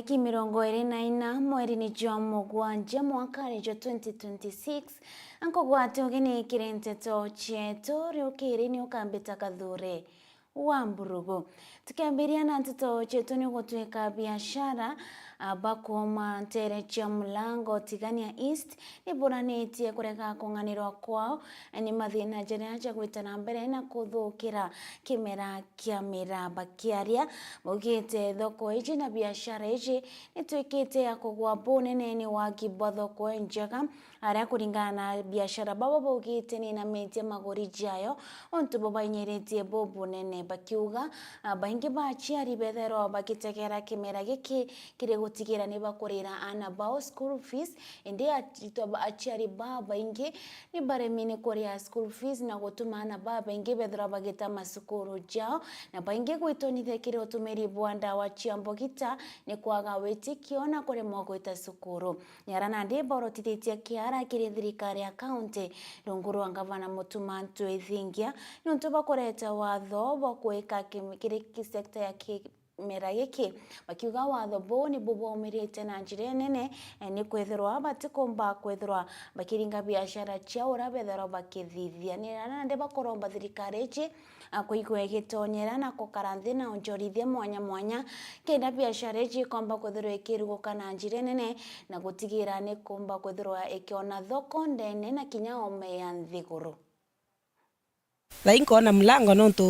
tariki 24 mweri jwa mugwanja mwaka wa 2026 ankogwate ugeni kirenteto cheto riukiri ni ukambita kathure wa mburugu tukiambiria na nteto cheto ni gutwika biashara bakoma ntere cha Mlango Tigania East niburanitie kureka kunganirwa kwao ni mathina jerea cha gwitana mbere na kuthukira kimera kia miraba kiaria mugite thoko iji na biashara iji nitwikite ya kugwa bonene ni wakibwa thoko njega aria kuringana na biashara baba bugite ni na metie magori jayo ontu baba inyeretie bobo nene bakiuga baingi bachiari bethero bakitegera kimera giki kire gutigera ni bakorera ana bao school fees indi achiari baba ingi ni baremine korea school fees na gutuma ana baba ingi bethero bagita masukuru jao na baingi gwitonithia kire utumiri bwanda wa chiambogita ni kwaga witikio na kuremwa gwita sukuru nyarana ndi borotithĩtie kiara kire thirikari ya county runguru ngavana Mutumantu Ethingia nuntu bakoreta watho bakwika kire sekta ya kimera giki bakiuga watho bo ni bubomirite na njira nene ni kwethirwa batikomba kwethirwa bakiringa biashara ciao rabethero bakithithia ni nande bakoromba thirikari iji kuigwe gitonyera na kukaranthina onjorithia mwanya kenda biashara iji komba kwethirwa ikiruguka na njira nene na gutigira ni komba kwethirwa ikiona thoko ndene na kinya ome ya nthiguru Lainko na Mlango nonto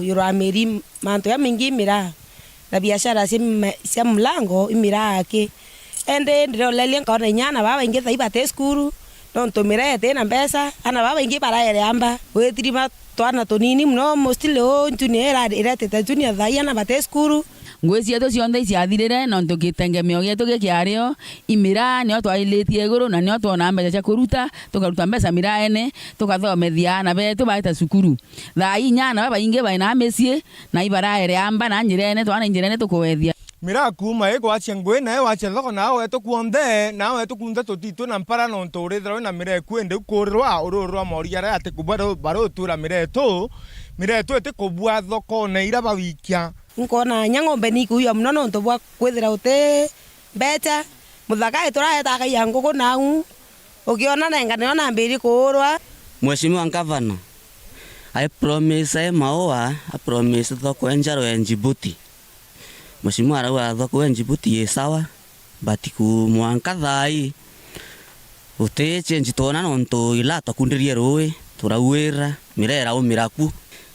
yurameri manto ya mingi mira na biashara cia Mlango imira ake ende ndiro lelia ngona nyana baba ingi thaiba te skuru nonto mirete na mbesa ana baba ingi paraere amba wetirima twana tonini mno mostile o junior irete ta junior thai ana bate skuru ngwezi yetu cionthe ciathirire nonto gitengemeo gitu gikiario imira nio twailitie iguru na nio twona mbeca cia kuruta tukaruta mbeca miraene tukathomethia na betu baita cukuru thai nyana baba ingi baina mecie na ibaraere amba na njirene twana njirene tukuwethia mira kuma wacha ngwe na wacha thoko nawe tukuonde nawe tukunde tutito na mpara no nturithro na mire kwende kurwa ururwa moria ra ate kubaro baro tura mire tu ete kubwa thoko na ira bawikia nkona nyangombe ni kuyo mno nonto bwa kwethira uti mbeca muthaka ituraheta kai yangugu nau ukiona na ngane ona mbiri kurwa Mheshimiwa Gavana I promise maoa I promise thoko enjaro ya Djibouti Mheshimiwa arawa thoko ya Djibouti ye sawa batiku mwanka thai uti change tona nonto ila takundirie roe turawira mirera o miraku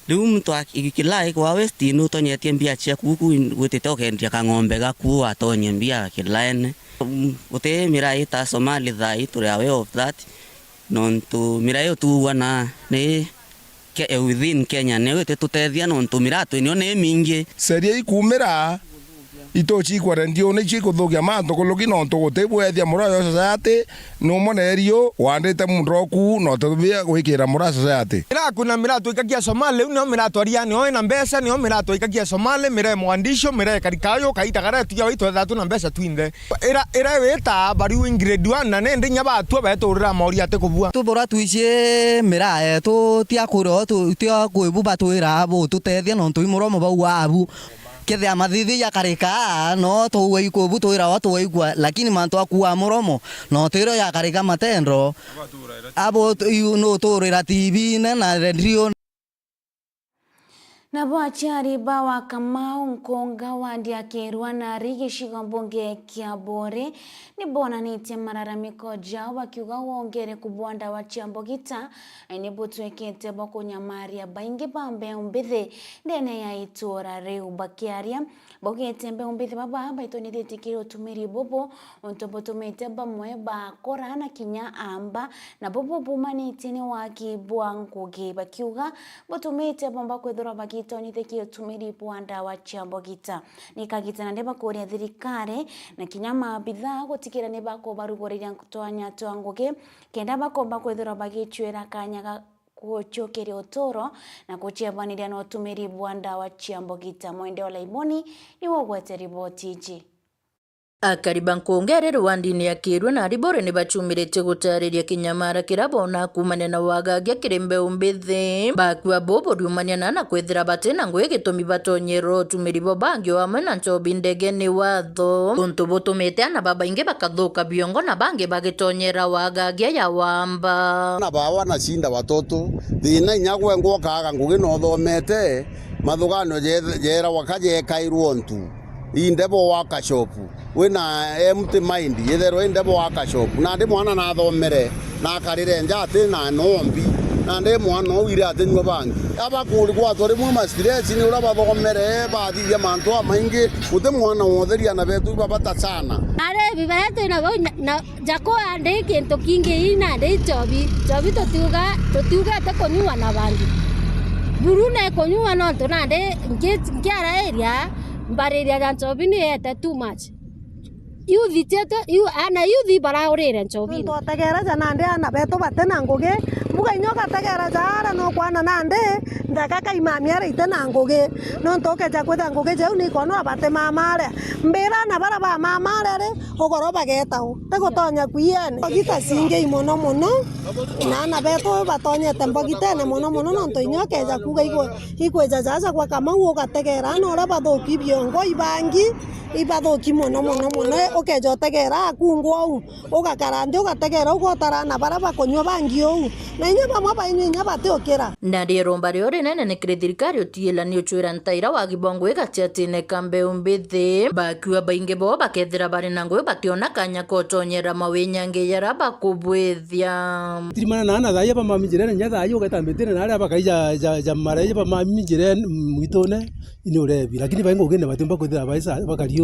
riu mtu ikilai kwa west ino tonyetie mbia cia kuku gwitite okendia kang'ombe gaku atonye mbia kilaene uti mirai ta Somali thai turi aware of that nonto mirai tu wana ne within Kenya ne wete tutethia nonto mirato ino ne mingi seria ikumira itochi kwarendio ne chiko thogia manto kologi nonto gutebwethia murayo society no monerio wandite mundroku no tobia gwikira mura society ira kuna mirato ikagia Somali no mirato aria ni na mbesa ni mirato ikagia Somali mire mwandisho mire karikayo kaita gara tuya wito thatu na mbesa twinde ira weta bari grade 1 na nende nyaba tu beturira moria te kubua tubora tuicie mira tu tia kuro tu tia kuibuba tuira bo tutethia no tuimuromo bau abu kethia mathithi ya karika no tuwe ikubu tuira watu waigwa lakini manto akuwa muromo no tiro ya karika matendo abo no turira TV na radio na bwachari bawa Kamau Nkonga wandi akirwa na rigi shigombonge kia bore ni bona nitie mararamiko jao wakiuga wongere kubwanda wa chiambogita ni butwekete bakunyamaria baingi bambe umbithe ndene ya itura reu bakiaria bogete mbe umbithe baba baitonithiti kire utumiri bobo ontobotomete bamwe bakora na kinya amba na bobo bumanite ni wakibwa Ngugi bakiuga botomete bomba kwethora baki tonithekio tumiri bwanda wa chiambogita nikagita na ndeba kuria thirikari na kinyama bidhaa gutikira ne bako barugoreria kutwanya twanguge kenda bakomba kwethira bagichwera kanyaga kuchokeria utoro na kuchiabaniria no tumiri bwanda wa chiambogita mwende ola imoni ni wogwete riboti iji akariba nkongere rwandini ya kirwe na ribore ni bachumirete gutariria kinyamara kirabona kumania na wagagia kirembe umbithi bakwa bobo rumania na kwethira batena ngwe gitumi batonyero tumiribo bangyo amwe na nchobi ndege ni watho untu butumite na baba inge bakathuka biongo na bange bagitonyera wagagia ya wamba na bawa na shinda watoto thina inyagwe ngokaga ngugi no thomete mathugano jera wakaje kairwo ntu indebo waka shop wina empty mind yethero indebo waka shop na ndi mwana na thomere na karire njate na nombi na ndi mwana wire ate nywa bangi abakuri kwa tori mu stress ni ura bathomere bathithia mantu amaingi ute mwana wotheria na betu babata sana are bibato na jako ande kintu kingi ina ndi chobi totuga ta konywa na bangi burune konywa no tonande ngiara area mbariria ya nchobi ni ete too much yuthi teto ana yuthi bara urire nchobi to tegera jana ndi ana beto batena nguge muga inyoka tegera jara no kwana nande ndaka kaimamia rite na nguge no ntoke ja kwetha nguge je ni kono abate mamare mbira na bara ba mamare re ogoro bagetaho tegotonya kwiene ogita singe imono mono na ana beto batonya tembogitene mono no nto inyoke ja kuga igwe jaja kwa kama uoga tegera no ra bathoki biongo ibangi ibadhoki mono okejo tegera kungwo ugakarande ugategera ugotara na bara bakonywa bangi ou na inya bamwe bainya bateokera na rieromba rio rinene ni thirikari utiela ni uchwira ntaira wa gibongo igatiatine kambe umbithi bakiwa bainge bo bakethira bari na ngwe bationa kanya kotonyera mawinyange yara bakubwithia tirimana na thaya ba mamijire nya thaya ugatambitire na aria bakaija jamare ba mamijire mwitone inorebi lakini baingo gene batimba kuthira baisa bakari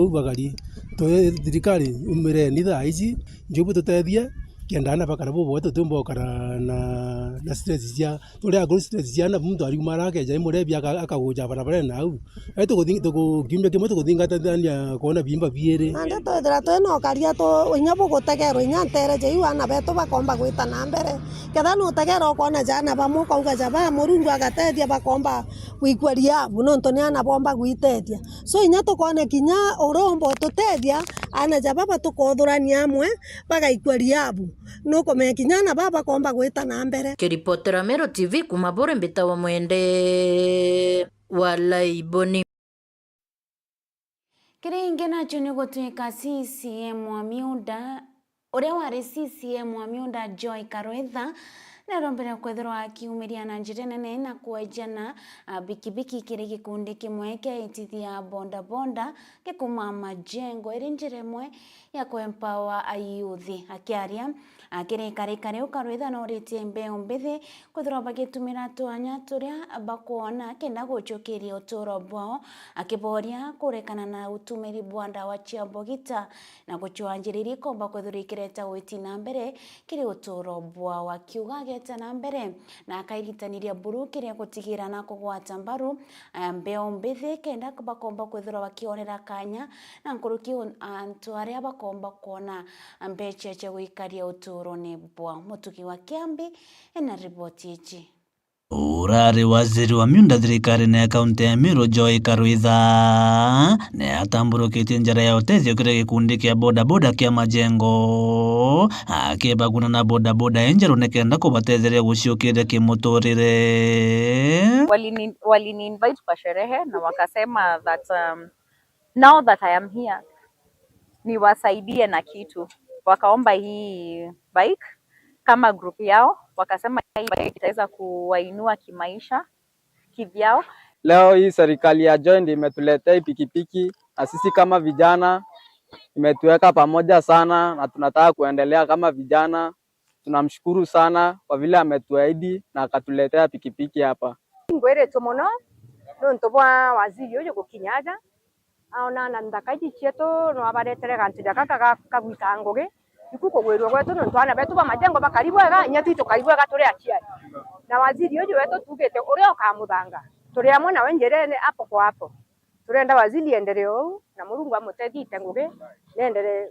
to thirikari umire ni thaa ici njubu tutethie kiendana bakara bobo tutumbo kara na stress cia turia agro stress cia na muntu ari marake ja murebi akaguja barabara na au eto gimbe kimo tukuthingata thania kuona bimba biere ande to thira to no karia to inyabo gutegero inyantere je iwana beto bakomba gwita na mbere ketha no tegero kona jana bamwe kauga jaba murungu agatethia bakomba gwikweria buno ntoni ana bomba gwitetia so inyato kona kinya urombo tutethia ana jaba batukothurania amwe bagaikweria abu no komekinyana baba komba gwita na mbere kiripotera Mero TV kuma bore mbita wa mwende walaiboni kiringe nacho ni gutwika CCM wa miunda uria wari CCM wa miunda Joy Karwetha na rombera kwethirwa akiumiria na njira nene na kuenjana bikibiki kiri gikundi kimwe kia itithia bonda gikuma majengo iri njira imwe ya kuempower ayuthi akiaria akirikarikari Karwetha no ritie mbeu mbithi kwethirwa bagitumira twanya turia bakuona kenda guchukiria uturo bwao akiboria kurekana na utumiri bwa ndawa cia mbogita na guchwanjiriria komba kwethirwa ikireta witi na mbere kiri uturo bwao akiuga na mbere na akailitaniria buruki ria gutigira na kugwata mbaru mbeu mbithi kenda bakomba kwethirwa bakionera kanya na nkuruki antu aria bakomba kuona mbeche cia guikaria uturo ni bwa mutuki wa Kiambi ena ripoti ichi urari waziri wa miunda thirikari ya kaunti ya Meru Joy Karwetha ne atamburukitie njara ya utethio kire gikundi kia boda kia majengo akibaguna na boda enjeru nekenda kubatetheria guciukiria kimuturire walini invite kwa sherehe na wakasema that now that I am here niwasaidie na kitu, wakaomba hii bike kama group yao, wakasema hii bike itaweza kuwainua kimaisha kivyao. Leo hii serikali ya Joy imetuletea pikipiki na sisi kama vijana imetuweka pamoja sana na tunataka kuendelea kama vijana. Tunamshukuru sana kwa vile ametuahidi na akatuletea pikipiki hapa. Ngwere tomono no ntobwa waziri yo gukinyaga aona na ndakaiji chieto no abaretere gantu jakaka kagwitangoge ikuko gwerwa gwetu no ntwana betu ba majengo bakaribwega nyatu tukaibwega turi achiari na waziri yo wetu tugete uri okamuthanga turi amwe na wenjerene hapo kwa hapo turenda waziri endeleo na Murungu amutethi itenguge nendele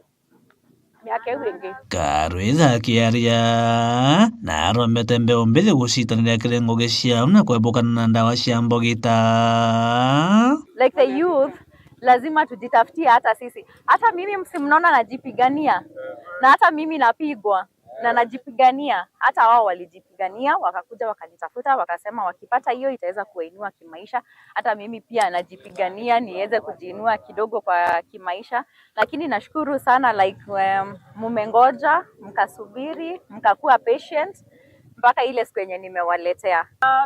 Karwetha akiaria na aromete mbeu mbithi gucitanira kirengo ciao na kwebukana na ndawa cia mbogita. Like the youth, lazima tujitafutie hata sisi. Hata mimi msimnaona najipigania, na hata mimi napigwa na najipigania. Hata wao walijipigania, wakakuja wakanitafuta, wakasema wakipata hiyo itaweza kuwainua kimaisha. Hata mimi pia najipigania niweze kujiinua kidogo kwa kimaisha. Lakini nashukuru sana like mumengoja, mkasubiri, mkakuwa patient mpaka ile siku yenye nimewaletea.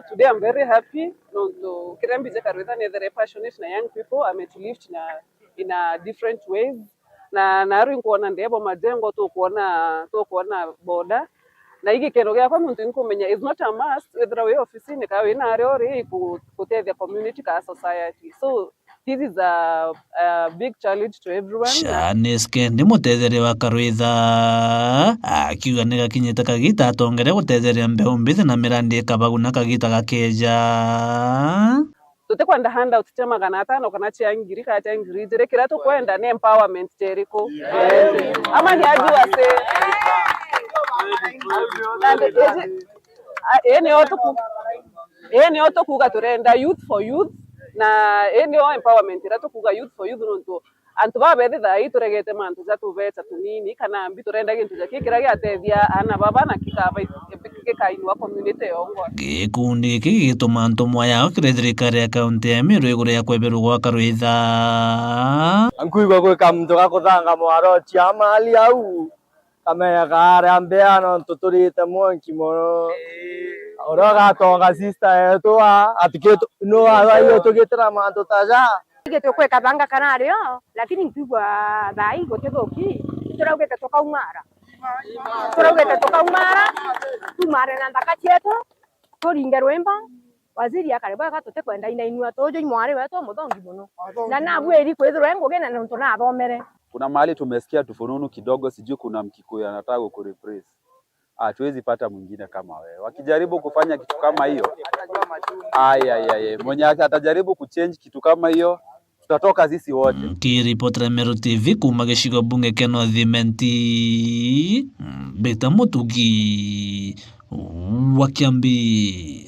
Today I'm very happy to Kirembe Karwitha ni very passionate na young people ametulift in a different ways na naru kuona ndebo majengo tu kuona boda na hiki kero gya kwa muntu nkumenya is not a must whether we office ka we na rori kutethia community ka society, so this is a big challenge to everyone. Shanice Kendi mutetheria wa Karwitha akiuga ni gakinyite kagita atongere gutetheria mbeu mbithi na mirandi ikabagu na kagita gakeja tutekwenda handout cia 500 kana cia ngiri ka cia ngiri jire kira tukwenda ni empowerment teriko ama ni ajua se ene oto kuga turenda youth for youth na ene o empowerment ira tukuga youth for youth nonto antu babethi thai turegete mantu ja tubeca tunini kana mbi turenda gintu ja kikira giatethia ana baba na kikainua community yongo. Gikundi giki gituma ntumwa yao kiri thirikari ya kaunti ya Meru iguru ya kweberu gwa Karwitha ankuigwa gwika muntu gakuthanga mwaro cia mali au kamenya kaaria mbea nontu turite mwonki muno ora gatonga sister yetu atikitu no ayo tugitira mantu taja Gitwe kabanga kanario lakini mpigwa thai gutithuki turaugete tukaumara tumare na ndaka chetu turinge rwemba waziri akareba gatote kwenda inainua tojo mwari wetu muthongi muno na nabweri kwithirwa ngugena na ntu na thomere. Kuna mahali tumesikia tufununu kidogo, sijui kuna Mkikuyu anataka kureplace. Hatuwezi pata mwingine kama wewe. Wakijaribu kufanya kitu kama hiyo, mwenye atajaribu kuchange kitu kama hiyo, tutatoka sisi wote. Kiripotera Meru TV kuma gicigo bunge kia North Menti, Beta Mutugi wa Kiambi.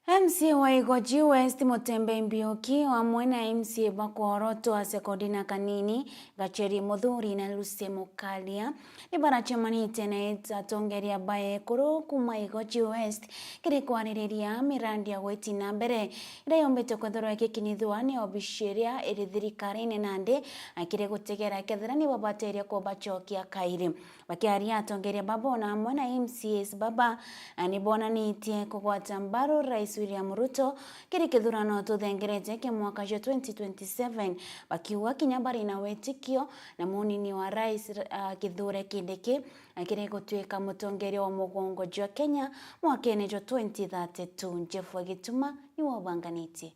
MCA wa Igoji West Mutembe Mbiuki hamwe na MCA Bakoroto Asekodina Kanini Gacheri Muthuri na Lucy Mukalia ni barachemanite na itatongeria bae kuru kuma Igoji West kiri kwaririria mirandi ya gweti na mbere ira yombete kwethorwa kikinithwa ni obishiria iri thirikari nande akire gutegera kethera ni babateria ko bachokia kairi bakiaria atongeria babona hamwe na MCAs baba ani bona nitie kugwata mbaro rais William Ruto kiri kithurano tuthengerete ke mwaka wa 2027 bakiuga kinyabari na wetikio na munini wa rais Kithure Kindiki akire gutwika mutongeria wa mugongo jwa Kenya mwakene jwa 2032. Jeff Gituma ni wabanganitie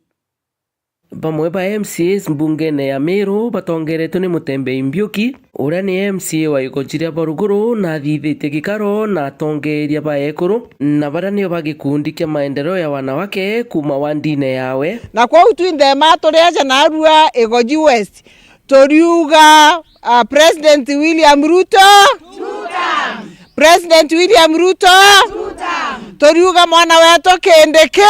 bamwe ba MCAs mbungene ya Meru batongeretwo ni Mutembe Mbiuki uria ni MCA wa Igoji Baruguru na thithite gikaro na atongeria ba ekuru na bara nio bagikundi kia maendeleo ya wanawake kuma wandine yawe na kwa utwinde matoreja na arua Igoji West toriuga President William Ruto President William Ruto toriuga mwana wetu Kindiki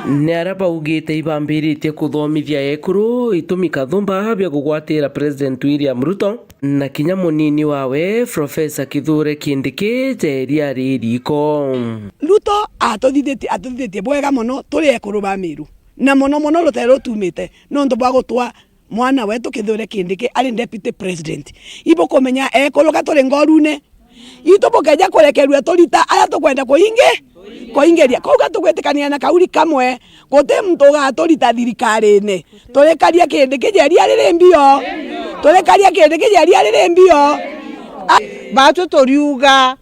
ni araba ugite ibambiritie kuthomithia ekuru itumika thumba bya kugwatira President William Ruto na kinya munini wawe Professor Kithure Kindiki jeria ririko Ruto atothithetie bwega muno turi ekuru ba Meru na muno rutero tumite no ndo bwa gutwa mwana wetu Kithure Kindiki ari deputy president ibo komenya ekuru gaturi ngorune itubukeja kurekerwa turita aya tukwenda kuingeria kuga tugwetikania na kauri kamwe gote mtu gaturita thirikari-ini turekaria Kindiki jeria riri mbio batu toriuga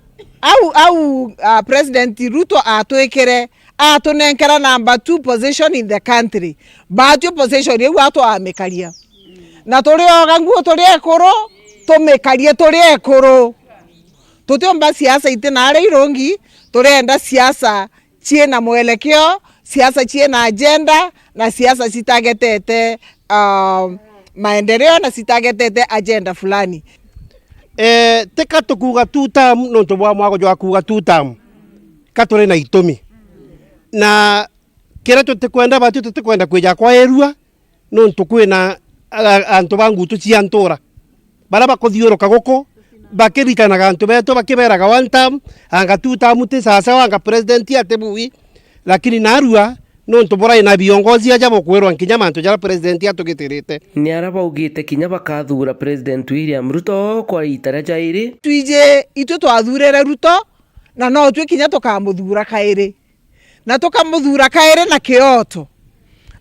au President Ruto atwikire atunenkera number 2 position in the country batu position yewu amekaria na turioga nguo turi ekuru tumekarie turi ekuru tutiomba siasa itina ari irongi turenda siasa ciena mwelekeo siasa ciena agenda na siasa citagetete maendeleo na citagetete agenda fulani teka tukuga tutam nonto bwa mwago jwa kuga tutam katore na itumi na kira tutikwenda batu tutikwenda kwija kwa erua no ntukwina antu bangu tuciantura bara bakothiuruka guko bakirikanaga antu betu bakiberaga one term anga two term ti sasa wanga president atebui lakini narua no ntubora ina viongozi aja bokwirwa nkinya mantu jara president atugitirite ni araba ugite kinya bakathura president William Ruto kwa itara jairi twije itu twathurere Ruto na no twi kinya tukamuthura kairi na tukamuthura kairi na kioto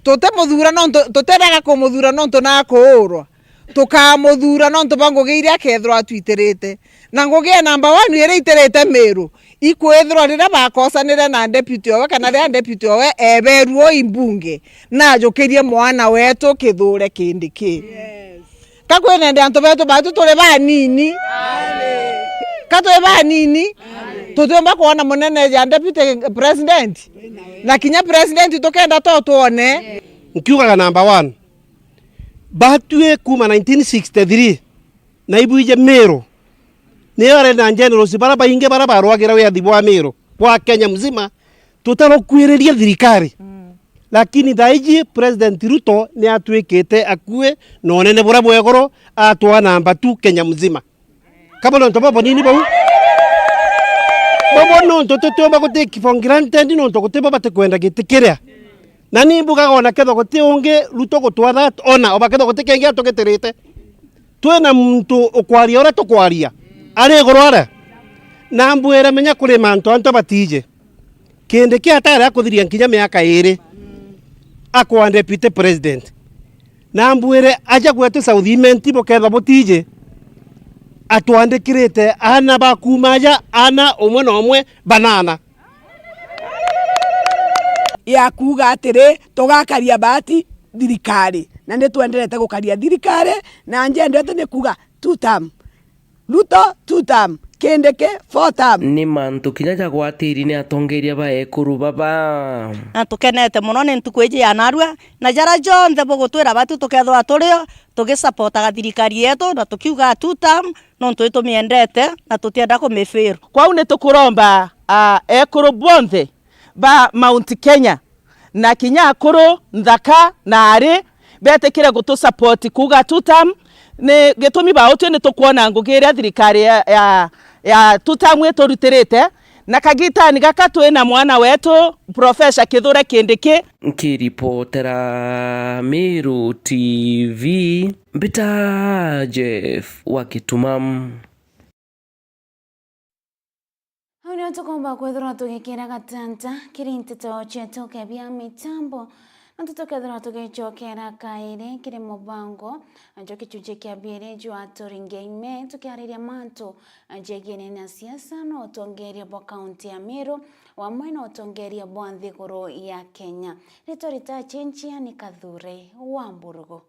tutamuthura no tuteraga kumuthura no tuna kuurwa tukamuthura no tubangugiire akethro atwitirite na ngugie number 1 ire itirite Miru ikwethro rira bakosanire na deputy owe kana ria deputy owe eberuo imbunge na njukirie mwana wetu kithure kindiki kakwene ndi antu betu batu tuli banini katwe banini tutomba kuona munene ya deputy president na kinya president tukenda to tuone nkiugaga number 1 batue kuma 1963 na ibuije Miru ni ore na general sibara bainge bara barwagira we adhibu wa Miru kwa Kenya mzima tutalokuireria thirikari lakini daiji president Ruto ni atwikite akue no nene bura bwegoro atwa namba 2 Kenya mzima kama ndo tobo nini bau bobo no tototomba guteki for granted no tokoteba batekwenda gitikiria nani mbuga ona ketho gote unge Ruto gutwa that ona obaketho gote kenge atogeterete twena muntu ukwaria ora tukwaria ari gorora na mbwera menya kuri mantu anto batije kende kia tara akuthiria nkinya miaka 2 akwa deputy president na mbwere aja gwetu South Imenti boketha botije atwandikirite ana bakumaja ana omwe na omwe banana ya kuga atiri tugakaria bati thirikari na ndi twenderete gukaria thirikari na njendete ni kuga 2 term Ruto 2 term Kindiki 4 term ni mantu kinya ja gwatiri ni atongeria ba ekuru baba na tukenete muno ni ntukweje ya narua na jara jonthe bugutwira batu tukethwa turio tugisupportaga thirikari yetu na tukiuga 2 term no twitumiendete na tutienda kumifiru kwau ni tukuromba ekuru bonthe ba Mount Kenya na kinya akuru nthaka na ari betekire gutu support kuga 2 term ni gitumi ba utu ni tukuona ngugiria thirikari ya 2 term yetu rutirite na kagitani gaka twina mwana wetu Professor Kithure Kindiki nkiripotera Miru TV Mbita Jeff Wakitumam Hau tukomba kwethora tugikira gatanta kiri ntito chetu kebia mitambo na tutokethora tugichokera kaire kiri mubango anjo kichuje kia bire jwa toringeime tukiariria mantu anjegene na siasa no tongeria bo county ya Miru wa mwena utongeria bo nthiguru ya Kenya ritorita chenchia ni Kathure wa Mburugu.